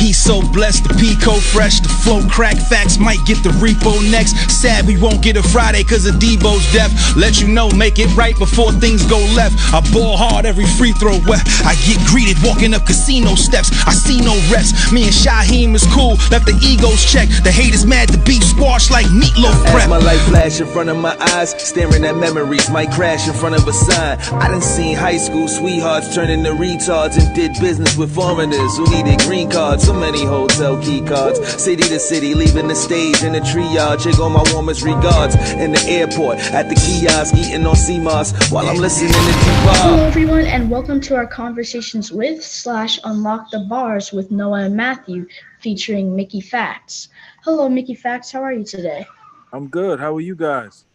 He's so blessed, the Pico fresh, the flow crack. Factz might get the repo next. Sad we won't get it Friday cause of Debo's death. Let you know, make it right before things go left. I ball hard every free throw wet. I get greeted walking up casino steps. I see no reps. Me and Shaheem is cool, left the egos check. The haters mad to be squashed like meatloaf prep. As my life flash in front of my eyes, staring at memories, might crash in front of a sign. I done seen high school sweethearts turn into retards and did business with foreigners who needed green cards. So many hotel key cards, city to city, leaving the stage in the triage. Here go my warmest regards in the airport, at the kiosk, eating on CMOS while I'm listening to T-Bar. Hello everyone, and welcome to our Conversations with / Unlock the Bars with Noah and Matthew, featuring Mickey Factz. Hello Mickey Factz, how are you today? I'm good. How are you guys?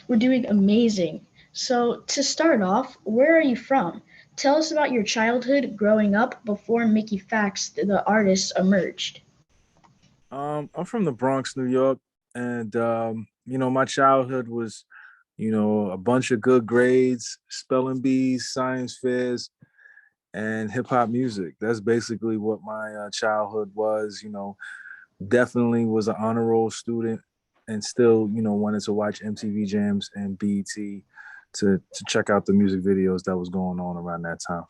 We're doing amazing. So to start off, where are you from? Tell us about your childhood growing up before Mickey Factz, the artist, emerged. I'm from the Bronx, New York, and my childhood was, a bunch of good grades, spelling bees, science fairs, and hip hop music. That's basically what my childhood was. Definitely was an honor roll student, and still, wanted to watch MTV Jams and BET to check out the music videos that was going on around that time.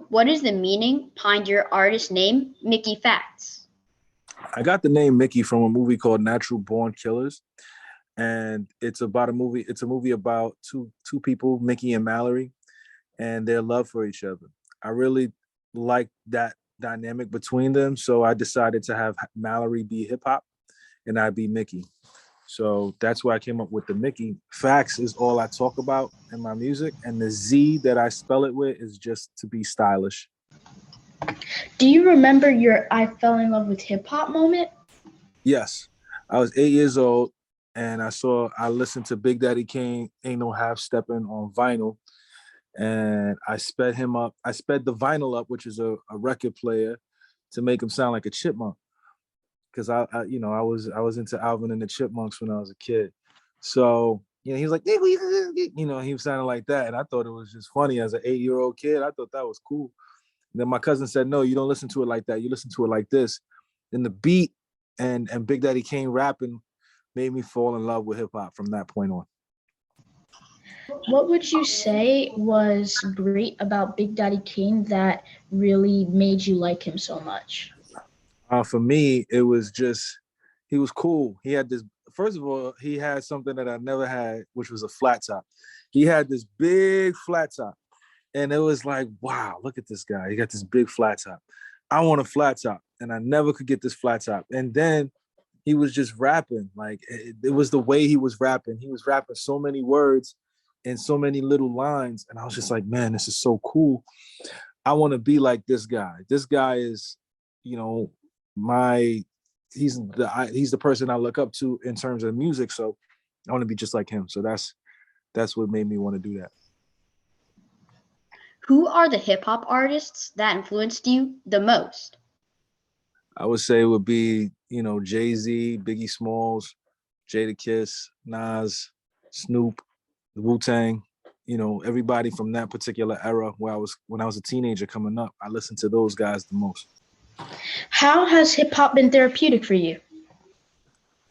What is the meaning behind your artist name, Mickey Factz? I got the name Mickey from a movie called Natural Born Killers, and it's about a movie. It's a movie about two people, Mickey and Mallory, and their love for each other. I really liked that dynamic between them, so I decided to have Mallory be hip hop, and I'd be Mickey. So that's why I came up with the Mickey. Factz is all I talk about in my music, and the Z that I spell it with is just to be stylish. Do you remember your I fell in love with hip hop moment? Yes. I was 8 years old, and I listened to Big Daddy Kane, Ain't No Half Stepping on vinyl, and I sped him up. I sped the vinyl up, which is a record player, to make him sound like a chipmunk. Because I was into Alvin and the Chipmunks when I was a kid. So, he was like, he was sounding like that. And I thought it was just funny as an 8-year-old kid. I thought that was cool. And then my cousin said, no, you don't listen to it like that. You listen to it like this. Then the beat and Big Daddy Kane rapping made me fall in love with hip hop from that point on. What would you say was great about Big Daddy Kane that really made you like him so much? For me, it was just, he was cool. He had this, first of all, he had something that I never had, which was a flat top. He had this big flat top. And it was like, wow, look at this guy. He got this big flat top. I want a flat top. And I never could get this flat top. And then he was just rapping. Like, it was the way he was rapping. He was rapping so many words and so many little lines. And I was just like, man, this is so cool. I want to be like this guy. This guy is, he's the person I look up to in terms of music. So I want to be just like him. So that's what made me want to do that. Who are the hip hop artists that influenced you the most? I would say it would be, Jay-Z, Biggie Smalls, Jadakiss, Nas, Snoop, the Wu-Tang, everybody from that particular era when I was a teenager coming up. I listened to those guys the most. How has hip hop been therapeutic for you?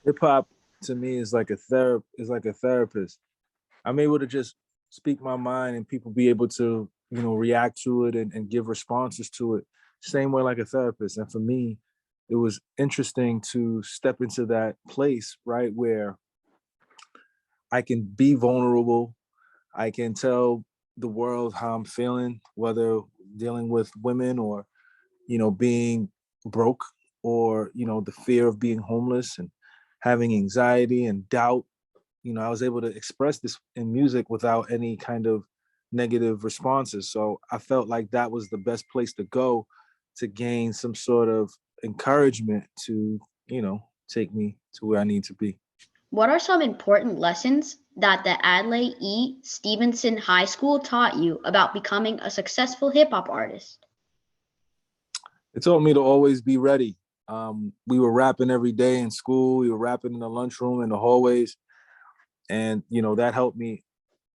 Hip hop to me is like a therapist. I'm able to just speak my mind and people be able to, react to it and give responses to it. Same way like a therapist. And for me, it was interesting to step into that place, right, where I can be vulnerable. I can tell the world how I'm feeling, whether dealing with women or, being broke or, the fear of being homeless and having anxiety and doubt. I was able to express this in music without any kind of negative responses. So I felt like that was the best place to go to gain some sort of encouragement to, take me to where I need to be. What are some important lessons that the Adlai E. Stevenson High School taught you about becoming a successful hip hop artist? It taught me to always be ready. We were rapping every day in school. We were rapping in the lunchroom, in the hallways. And, that helped me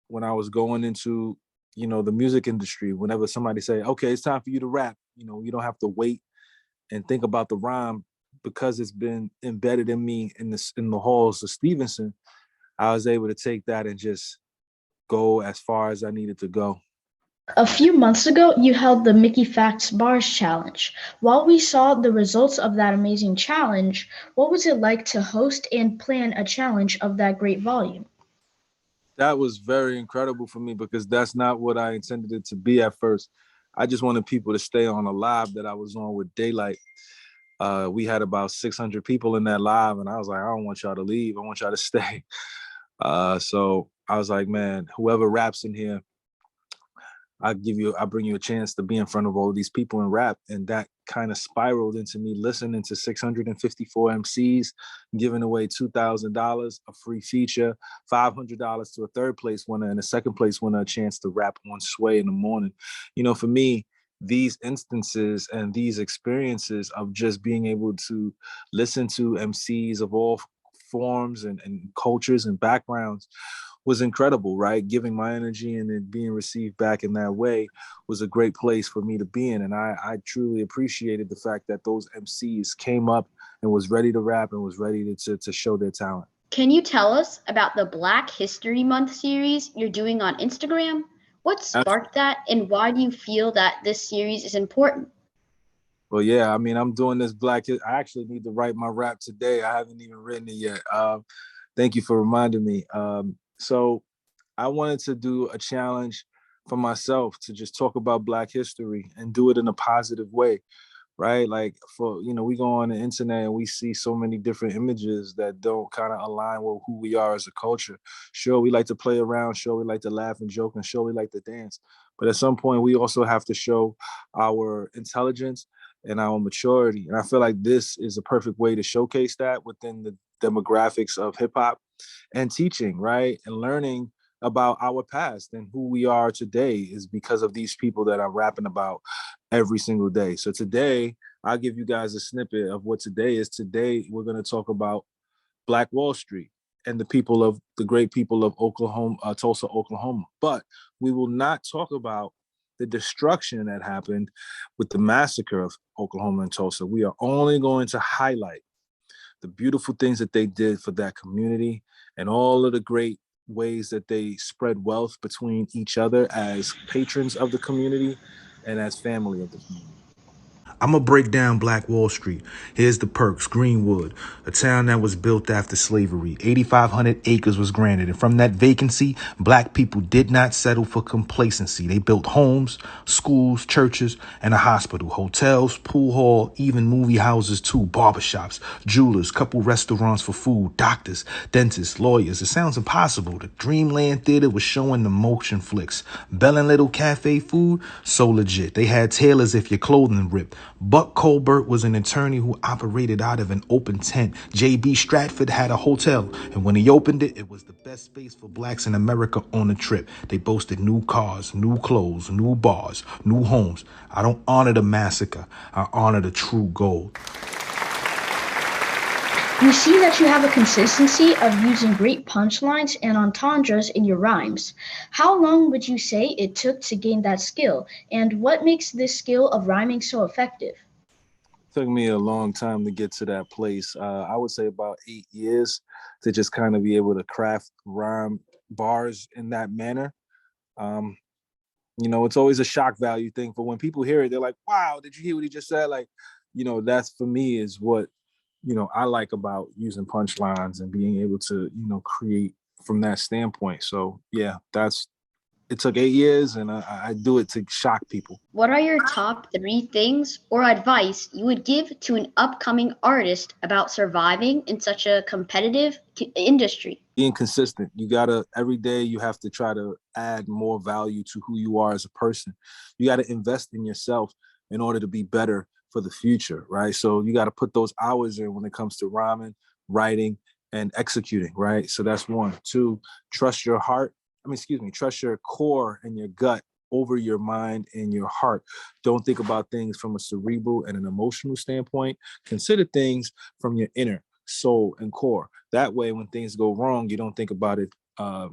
when I was going into, the music industry. Whenever somebody say, okay, it's time for you to rap, you don't have to wait and think about the rhyme because it's been embedded in me in the halls of Stevenson. I was able to take that and just go as far as I needed to go. A few months ago, you held the Mickey Factz Bars Challenge. While we saw the results of that amazing challenge, what was it like to host and plan a challenge of that great volume? That was very incredible for me because that's not what I intended it to be at first. I just wanted people to stay on a live that I was on with Daylight. We had about 600 people in that live, and I was like, I don't want y'all to leave. I want y'all to stay. So I was like, man, whoever raps in here, I bring you a chance to be in front of all of these people and rap. And that kind of spiraled into me listening to 654 MCs, giving away $2,000, a free feature, $500 to a third place winner, and a second place winner a chance to rap on Sway in the morning. For me, these instances and these experiences of just being able to listen to MCs of all forms and cultures and backgrounds was incredible, right? Giving my energy and it being received back in that way was a great place for me to be in. And I truly appreciated the fact that those MCs came up and was ready to rap and was ready to show their talent. Can you tell us about the Black History Month series you're doing on Instagram? What sparked that, and why do you feel that this series is important? Well, yeah, I mean, I'm doing this I actually need to write my rap today. I haven't even written it yet. Thank you for reminding me. So I wanted to do a challenge for myself to just talk about Black history and do it in a positive way, right? Like we go on the internet and we see so many different images that don't kind of align with who we are as a culture. Sure, we like to play around. Sure, we like to laugh and joke, and sure, we like to dance. But at some point, we also have to show our intelligence and our maturity. And I feel like this is a perfect way to showcase that within the demographics of hip hop and teaching, right? And learning about our past and who we are today is because of these people that I'm rapping about every single day. So today, I'll give you guys a snippet of what today is. Today, we're going to talk about Black Wall Street and the great people of Oklahoma, Tulsa, Oklahoma. But we will not talk about the destruction that happened with the massacre of Oklahoma and Tulsa. We are only going to highlight the beautiful things that they did for that community and all of the great ways that they spread wealth between each other as patrons of the community and as family of the community. I'm gonna break down Black Wall Street. Here's the perks. Greenwood, a town that was built after slavery. 8,500 acres was granted. And from that vacancy, black people did not settle for complacency. They built homes, schools, churches, and a hospital, hotels, pool hall, even movie houses too, barbershops, jewelers, couple restaurants for food, doctors, dentists, lawyers. It sounds impossible. The Dreamland Theater was showing the motion flicks. Bell and Little Cafe food, so legit. They had tailors if your clothing ripped. Buck Colbert was an attorney who operated out of an open tent. J.B. Stratford had a hotel, and when he opened it, it was the best space for blacks in America on a trip. They boasted new cars, new clothes, new bars, new homes. I don't honor the massacre. I honor the true gold. We see that you have a consistency of using great punchlines and entendres in your rhymes. How long would you say it took to gain that skill, and what makes this skill of rhyming so effective? It took me a long time to get to that place. I would say about 8 years to just kind of be able to craft rhyme bars in that manner. It's always a shock value thing for when people hear it. They're like, wow, did you hear what he just said? Like, that's for me is what I like about using punchlines and being able to, create from that standpoint. So yeah, it took 8 years and I do it to shock people. What are your top 3 things or advice you would give to an upcoming artist about surviving in such a competitive industry? Being consistent. Every day you have to try to add more value to who you are as a person. You got to invest in yourself in order to be better for the future, right? So you got to put those hours in when it comes to rhyming, writing, and executing, right? So that's 1. 2, trust your core and your gut over your mind and your heart. Don't think about things from a cerebral and an emotional standpoint. Consider things from your inner soul and core. That way, when things go wrong, you don't think about it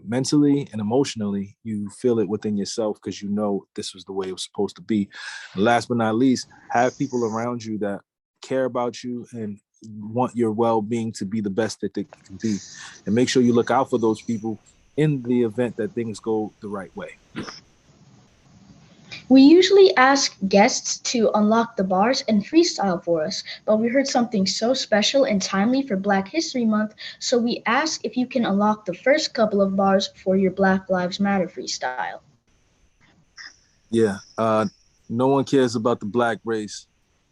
mentally and emotionally, you feel it within yourself because you know this was the way it was supposed to be. And last but not least, have people around you that care about you and want your well-being to be the best that they can be. And make sure you look out for those people in the event that things go the right way. We usually ask guests to unlock the bars and freestyle for us, but we heard something so special and timely for Black History Month, so we ask if you can unlock the first couple of bars for your Black Lives Matter freestyle. Yeah, no one cares about the black race.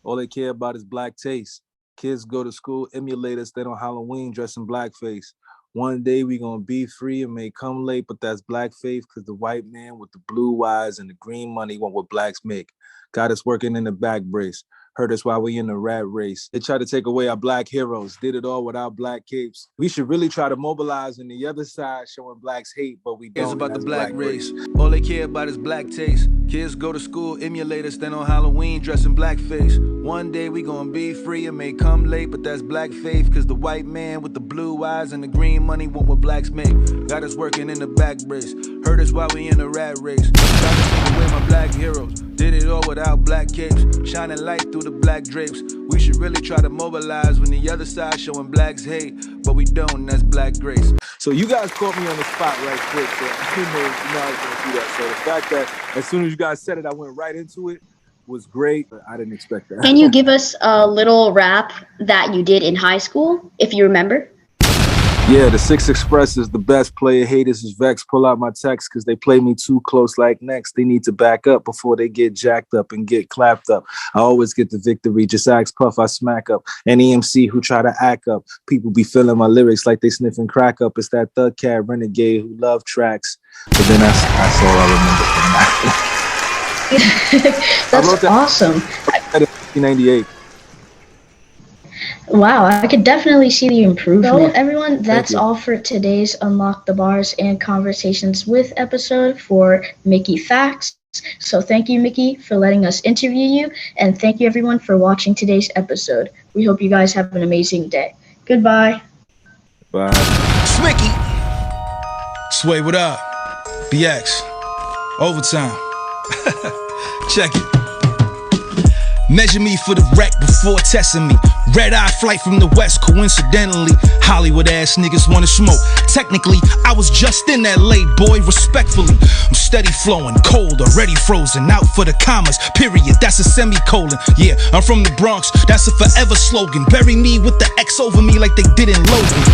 All they care about is black taste. Kids go to school, emulate us, then on Halloween dress in blackface. One day we gonna be free and may come late, but that's black faith, cause the white man with the blue eyes and the green money want what blacks make. Got us working in the back brace. Heard us while we in the rat race. They tried to take away our black heroes, did it all without black capes. We should really try to mobilize on the other side, showing blacks hate, but we don't. It's about the black race. All they care about is black taste. Kids go to school, emulate us, then on Halloween dress in blackface. One day we gonna be free and may come late, but that's black faith, cause the white man with the blue eyes and the green money want what blacks make. Got us working in the back brace. Heard us while we in the rat race. Tried to take away my black heroes, did it all without black capes. Shining light through the black drapes. We should really try to mobilize when the other side showing blacks hate, but we don't, and that's black grace. So you guys caught me on the spot right quick, so I didn't know I was gonna do that. So the fact that as soon as you guys said it, I went right into it was great, but I didn't expect that. Can you give us a little rap that you did in high school, if you remember? Yeah, the 6 Express is the best. Player haters is vexed. Pull out my text because they play me too close like next. They need to back up before they get jacked up and get clapped up. I always get the victory. Just ask Puff, I smack up. Any MC who try to act up. People be feeling my lyrics like they sniffing crack up. It's that thug cat renegade who love tracks. But then that's all I remember from that. That's awesome. I wrote that in 1998. Wow, I could definitely see the improvement. So everyone, that's all for today's Unlock the Bars and Conversations with episode for Mickey Factz. So thank you, Mickey, for letting us interview you, and thank you everyone for watching today's episode. We hope you guys have an amazing day. Goodbye. Bye. It's Mickey. Sway, what up? BX. Overtime. Check it. Measure me for the wreck before testing me. Red eye flight from the west, coincidentally. Hollywood ass niggas wanna smoke. Technically, I was just in that late, boy, respectfully. I'm steady flowing, cold, already frozen. Out for the commas, period, that's a semicolon. Yeah, I'm from the Bronx, that's a forever slogan. Bury me with the X over me like they did in Logan.